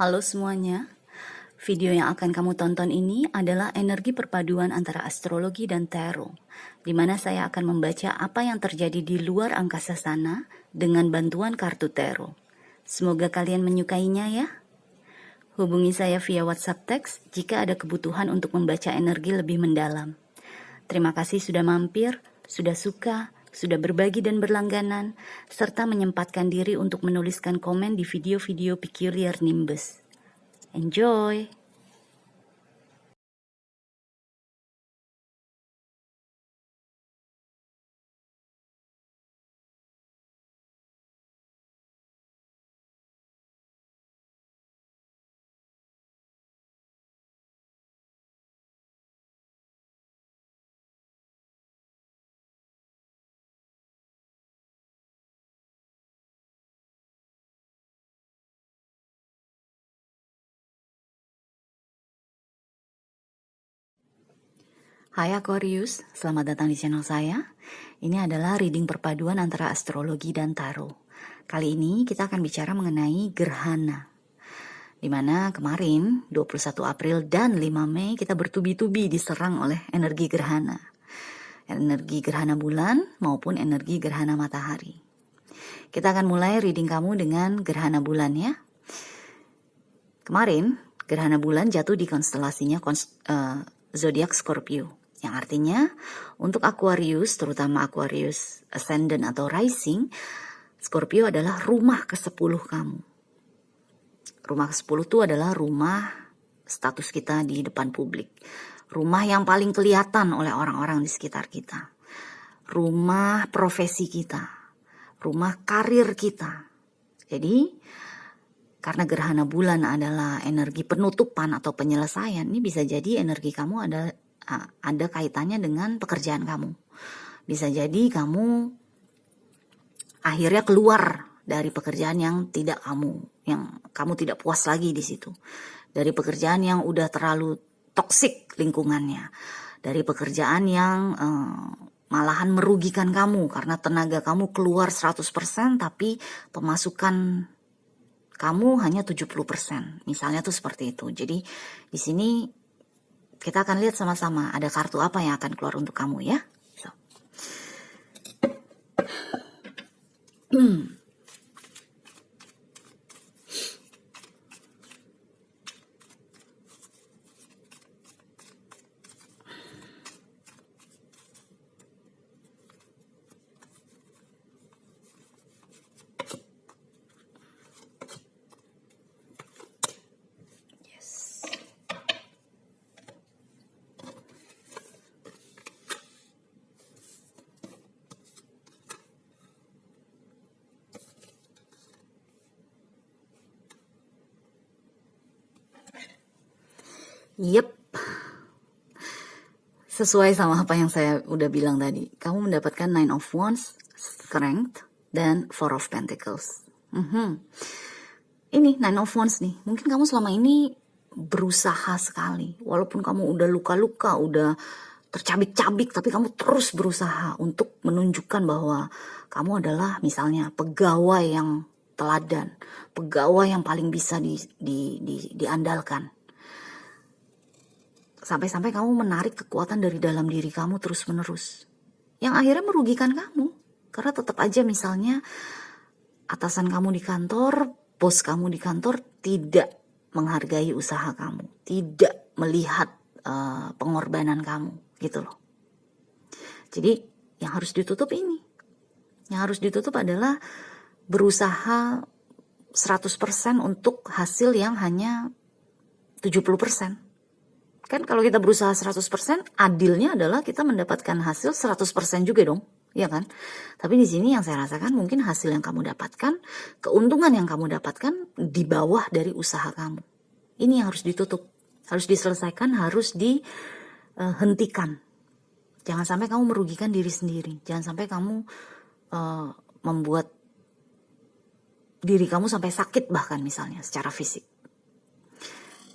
Halo semuanya, video yang akan kamu tonton ini adalah energi perpaduan antara astrologi dan tarot, di mana saya akan membaca apa yang terjadi di luar angkasa sana dengan bantuan kartu tarot. Semoga kalian menyukainya ya. Hubungi saya via WhatsApp teks jika ada kebutuhan untuk membaca energi lebih mendalam. Terima kasih sudah mampir, sudah suka, sudah berbagi dan berlangganan, serta menyempatkan diri untuk menuliskan komen di video-video Peculiar Nimbus. Enjoy! Hai Aquarius, selamat datang di channel saya. Ini adalah reading perpaduan antara astrologi dan tarot. Kali ini kita akan bicara mengenai gerhana. Dimana kemarin 21 April dan 5 Mei kita bertubi-tubi diserang oleh energi gerhana. Energi gerhana bulan maupun energi gerhana matahari. Kita akan mulai reading kamu dengan gerhana bulan ya. Kemarin gerhana bulan jatuh di konstelasinya zodiak Scorpio. Yang artinya untuk Aquarius, terutama Aquarius Ascendant atau Rising, Scorpio adalah rumah ke-10 kamu. Rumah ke-10 itu adalah rumah status kita di depan publik. Rumah yang paling kelihatan oleh orang-orang di sekitar kita. Rumah profesi kita. Rumah karir kita. Jadi, karena gerhana bulan adalah energi penutupan atau penyelesaian, ini bisa jadi energi kamu ada kaitannya dengan pekerjaan kamu. Bisa jadi kamu akhirnya keluar dari pekerjaan yang kamu tidak puas lagi di situ. Dari pekerjaan yang udah terlalu toksik lingkungannya. Dari pekerjaan yang malahan merugikan kamu karena tenaga kamu keluar 100% tapi pemasukan kamu hanya 70%. Misalnya tuh seperti itu. Jadi di sini kita akan lihat sama-sama ada kartu apa yang akan keluar untuk kamu ya. Yep, sesuai sama apa yang saya udah bilang tadi. Kamu mendapatkan Nine of Wands, Strength, dan Four of Pentacles. Ini Nine of Wands nih. Mungkin kamu selama ini berusaha sekali. Walaupun kamu udah luka-luka, udah tercabik-cabik, tapi kamu terus berusaha untuk menunjukkan bahwa kamu adalah misalnya pegawai yang teladan, pegawai yang paling bisa diandalkan. Sampai-sampai kamu menarik kekuatan dari dalam diri kamu terus-menerus. Yang akhirnya merugikan kamu. Karena tetap aja misalnya atasan kamu di kantor, bos kamu di kantor tidak menghargai usaha kamu. Tidak melihat pengorbanan kamu. Gitu loh. Jadi yang harus ditutup ini. Yang harus ditutup adalah berusaha 100% untuk hasil yang hanya 70%. Kan kalau kita berusaha 100%, adilnya adalah kita mendapatkan hasil 100% juga dong, ya kan? Tapi di sini yang saya rasakan mungkin hasil yang kamu dapatkan, keuntungan yang kamu dapatkan di bawah dari usaha kamu. Ini yang harus ditutup, harus diselesaikan, harus dihentikan. Jangan sampai kamu merugikan diri sendiri, jangan sampai kamu membuat diri kamu sampai sakit bahkan misalnya secara fisik.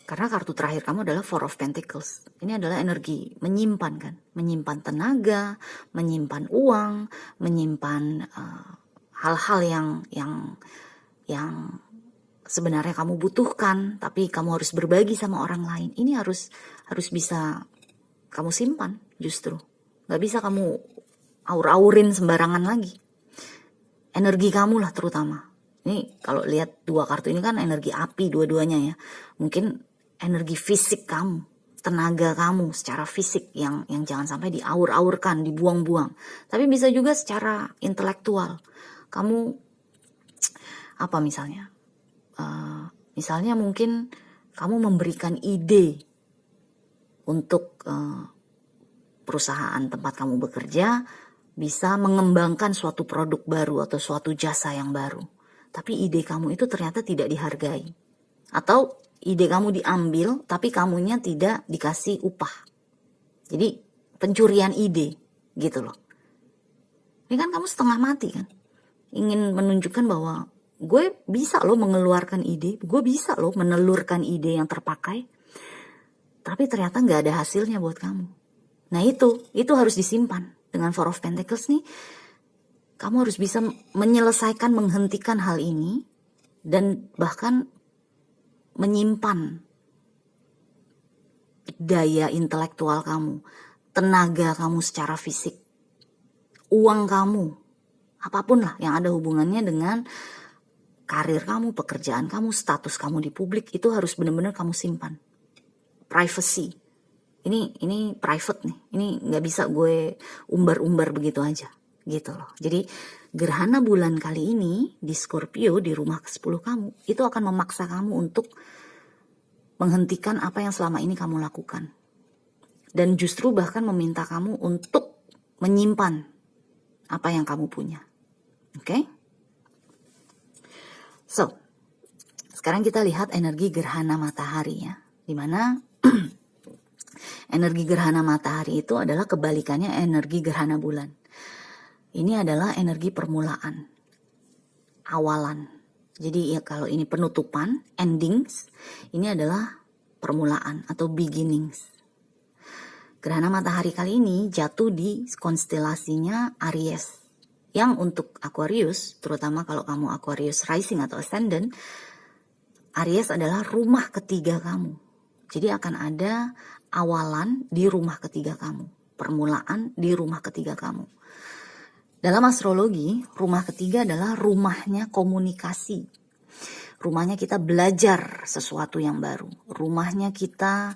Karena kartu terakhir kamu adalah Four of Pentacles. Ini adalah energi menyimpan kan, menyimpan tenaga, menyimpan uang, menyimpan hal-hal yang sebenarnya kamu butuhkan, tapi kamu harus berbagi sama orang lain. Ini harus bisa kamu simpan justru. Gak bisa kamu aur-aurin sembarangan lagi. Energi kamu lah terutama. Ini kalau lihat dua kartu ini kan energi api dua-duanya ya. Mungkin energi fisik kamu, tenaga kamu secara fisik yang jangan sampai diaur-aurkan, dibuang-buang. Tapi bisa juga secara intelektual. Kamu apa misalnya? Misalnya mungkin kamu memberikan ide untuk perusahaan tempat kamu bekerja bisa mengembangkan suatu produk baru atau suatu jasa yang baru. Tapi ide kamu itu ternyata tidak dihargai. Atau ide kamu diambil tapi kamunya tidak dikasih upah. Jadi pencurian ide gitu loh. Ini kan kamu setengah mati kan. Ingin menunjukkan bahwa gue bisa loh mengeluarkan ide, gue bisa loh menelurkan ide yang terpakai. Tapi ternyata gak ada hasilnya buat kamu. Nah itu harus disimpan. Dengan Four of Pentacles nih, kamu harus bisa menyelesaikan, menghentikan hal ini, dan bahkan menyimpan daya intelektual kamu, tenaga kamu secara fisik, uang kamu, apapun lah yang ada hubungannya dengan karir kamu, pekerjaan kamu, status kamu di publik, itu harus benar-benar kamu simpan. Privacy. Ini private nih, ini nggak bisa gue umbar-umbar begitu aja, gitu loh. Jadi gerhana bulan kali ini di Scorpio di rumah ke-10 kamu, itu akan memaksa kamu untuk menghentikan apa yang selama ini kamu lakukan. Dan justru bahkan meminta kamu untuk menyimpan apa yang kamu punya. Oke? So, sekarang kita lihat energi gerhana matahari ya, dimana energi gerhana matahari itu adalah kebalikannya energi gerhana bulan. Ini adalah energi permulaan, awalan. Jadi ya kalau ini penutupan, endings, ini adalah permulaan atau beginnings. Gerhana matahari kali ini jatuh di konstelasinya Aries. Yang untuk Aquarius, terutama kalau kamu Aquarius rising atau ascendant, Aries adalah rumah ketiga kamu. Jadi akan ada awalan di rumah ketiga kamu, permulaan di rumah ketiga kamu. Dalam astrologi, rumah ketiga adalah rumahnya komunikasi. Rumahnya kita belajar sesuatu yang baru. Rumahnya kita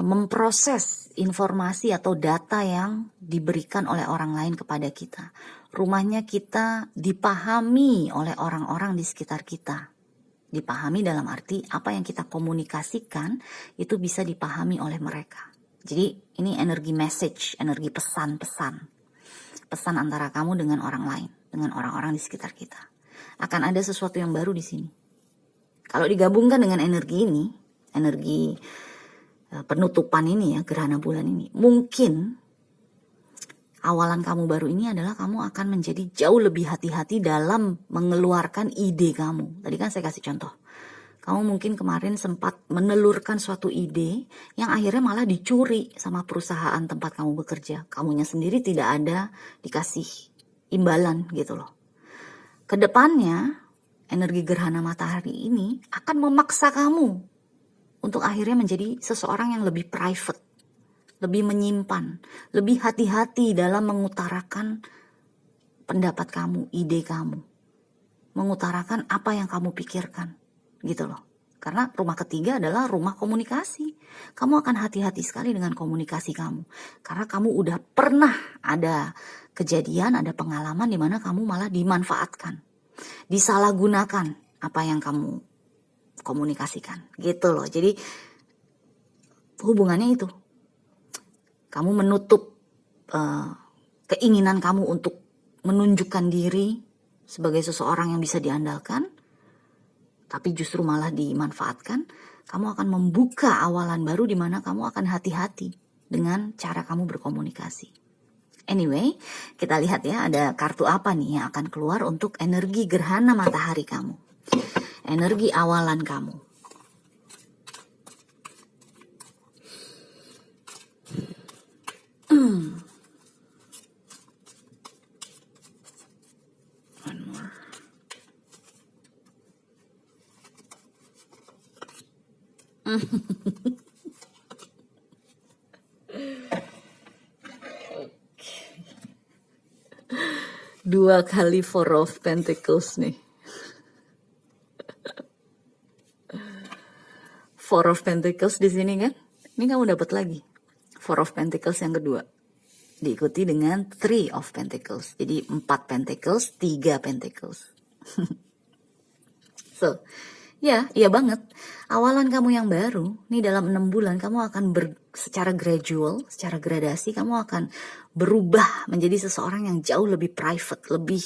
memproses informasi atau data yang diberikan oleh orang lain kepada kita. Rumahnya kita dipahami oleh orang-orang di sekitar kita. Dipahami dalam arti apa yang kita komunikasikan itu bisa dipahami oleh mereka. Jadi ini energi message, energi pesan-pesan. Pesan antara kamu dengan orang lain, dengan orang-orang di sekitar kita. Akan ada sesuatu yang baru di sini. Kalau digabungkan dengan energi ini, energi penutupan ini ya, gerhana bulan ini, mungkin awalan kamu baru ini adalah kamu akan menjadi jauh lebih hati-hati dalam mengeluarkan ide kamu. Tadi kan saya kasih contoh. Kamu mungkin kemarin sempat menelurkan suatu ide yang akhirnya malah dicuri sama perusahaan tempat kamu bekerja. Kamunya sendiri tidak ada dikasih imbalan gitu loh. Kedepannya energi gerhana matahari ini akan memaksa kamu untuk akhirnya menjadi seseorang yang lebih private. Lebih menyimpan, lebih hati-hati dalam mengutarakan pendapat kamu, ide kamu. Mengutarakan apa yang kamu pikirkan, gitu loh. Karena rumah ketiga adalah rumah komunikasi. Kamu akan hati-hati sekali dengan komunikasi kamu. Karena kamu udah pernah ada kejadian, ada pengalaman di mana kamu malah dimanfaatkan. Disalahgunakan apa yang kamu komunikasikan, gitu loh. Jadi hubungannya itu. Kamu menutup keinginan kamu untuk menunjukkan diri sebagai seseorang yang bisa diandalkan, tapi justru malah dimanfaatkan. Kamu akan membuka awalan baru di mana kamu akan hati-hati dengan cara kamu berkomunikasi. Anyway, kita lihat ya ada kartu apa nih yang akan keluar untuk energi gerhana matahari kamu. Energi awalan kamu. One more. Dua kali Four of Pentacles nih. Four of Pentacles di sini kan. Ini kamu dapat lagi. Four of Pentacles yang kedua. Diikuti dengan Three of Pentacles. Jadi 4 Pentacles, 3 Pentacles. So, ya, iya banget. Awalan kamu yang baru, nih dalam 6 bulan kamu akan secara gradual, secara gradasi, kamu akan berubah menjadi seseorang yang jauh lebih private, lebih,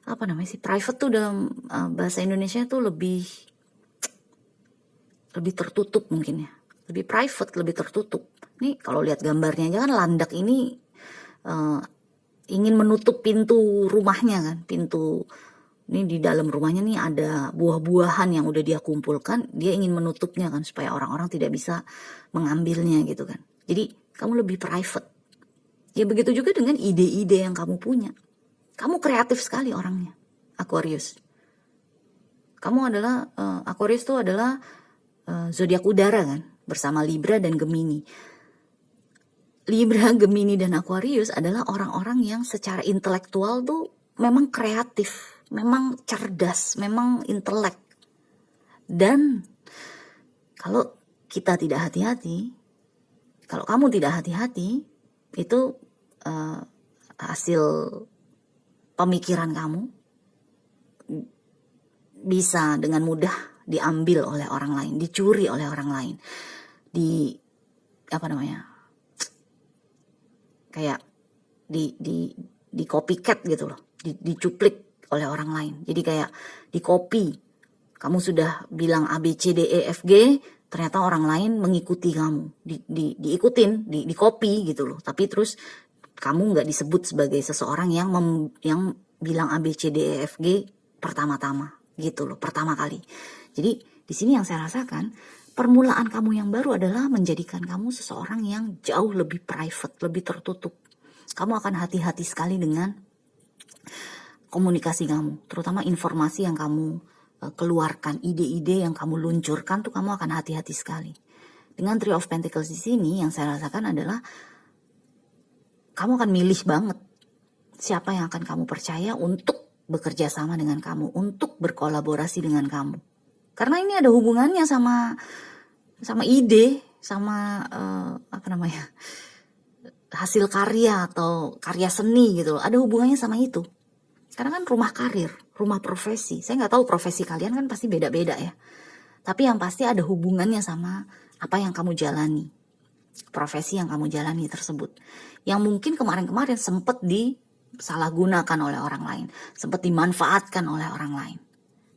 apa namanya sih, private tuh dalam bahasa Indonesia tuh lebih tertutup mungkin ya. Lebih private, lebih tertutup. Nih kalau lihat gambarnya aja kan landak ini ingin menutup pintu rumahnya kan, pintu. Ini di dalam rumahnya nih ada buah-buahan yang udah dia kumpulkan, dia ingin menutupnya kan supaya orang-orang tidak bisa mengambilnya gitu kan. Jadi kamu lebih private. Ya begitu juga dengan ide-ide yang kamu punya. Kamu kreatif sekali orangnya, Aquarius. Kamu adalah, Aquarius itu adalah zodiak udara kan, bersama Libra dan Gemini. Libra, Gemini, dan Aquarius adalah orang-orang yang secara intelektual tuh memang kreatif, memang cerdas, memang intelek. Dan kalau kita tidak hati-hati, kalau kamu tidak hati-hati, itu hasil pemikiran kamu bisa dengan mudah diambil oleh orang lain, dicuri oleh orang lain, kayak di copycat gitu loh, dicuplik oleh orang lain. Jadi kayak di copy, kamu sudah bilang A B C D E F G, ternyata orang lain mengikuti kamu, diikutin, di copy gitu loh. Tapi terus kamu nggak disebut sebagai seseorang yang bilang A B C D E F G pertama-tama gitu loh, pertama kali. Jadi di sini yang saya rasakan, permulaan kamu yang baru adalah menjadikan kamu seseorang yang jauh lebih private, lebih tertutup. Kamu akan hati-hati sekali dengan komunikasi kamu, terutama informasi yang kamu keluarkan, ide-ide yang kamu luncurkan tuh kamu akan hati-hati sekali. Dengan Three of Pentacles di sini yang saya rasakan adalah kamu akan milih banget siapa yang akan kamu percaya untuk bekerja sama dengan kamu, untuk berkolaborasi dengan kamu. Karena ini ada hubungannya sama ide, sama hasil karya atau karya seni gitu. Ada hubungannya sama itu. Karena kan rumah karir, rumah profesi. Saya nggak tahu profesi kalian kan pasti beda-beda ya. Tapi yang pasti ada hubungannya sama apa yang kamu jalani. Profesi yang kamu jalani tersebut. Yang mungkin kemarin-kemarin sempat disalahgunakan oleh orang lain. Sempat dimanfaatkan oleh orang lain.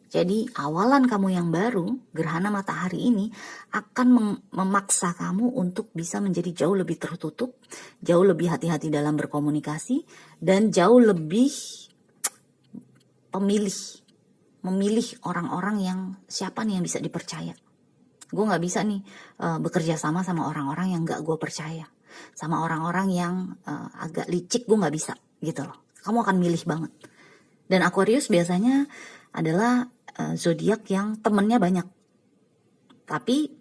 Jadi awalan kamu yang baru, gerhana matahari ini akan memaksa kamu untuk bisa menjadi jauh lebih tertutup, jauh lebih hati-hati dalam berkomunikasi, dan jauh lebih memilih orang-orang yang siapa nih yang bisa dipercaya. Gue gak bisa nih bekerja sama orang-orang yang gak gue percaya. Sama orang-orang yang agak licik, gue gak bisa gitu loh. Kamu akan milih banget. Dan Aquarius biasanya adalah zodiak yang temennya banyak. Tapi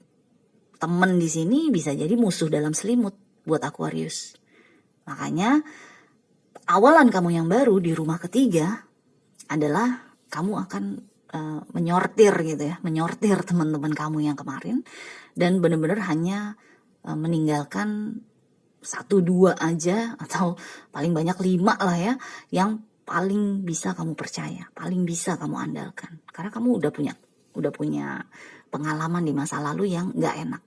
temen di sini bisa jadi musuh dalam selimut buat Aquarius. Makanya awalan kamu yang baru di rumah ketiga adalah kamu akan menyortir gitu ya, menyortir teman-teman kamu yang kemarin dan benar-benar hanya meninggalkan 1-2 aja atau paling banyak 5 lah ya yang paling bisa kamu percaya, paling bisa kamu andalkan. Karena kamu udah punya pengalaman di masa lalu yang nggak enak.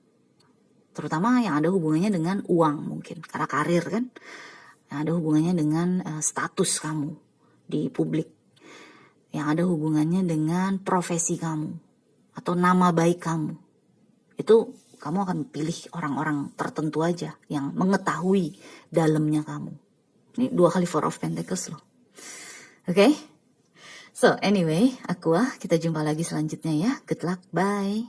Terutama yang ada hubungannya dengan uang mungkin, karena karir kan. Yang ada hubungannya dengan status kamu di publik. Yang ada hubungannya dengan profesi kamu atau nama baik kamu. Itu kamu akan pilih orang-orang tertentu aja yang mengetahui dalamnya kamu. Ini 2 kali Four of Pentacles loh. Okay? So anyway, Aqua, kita jumpa lagi selanjutnya ya. Good luck, bye.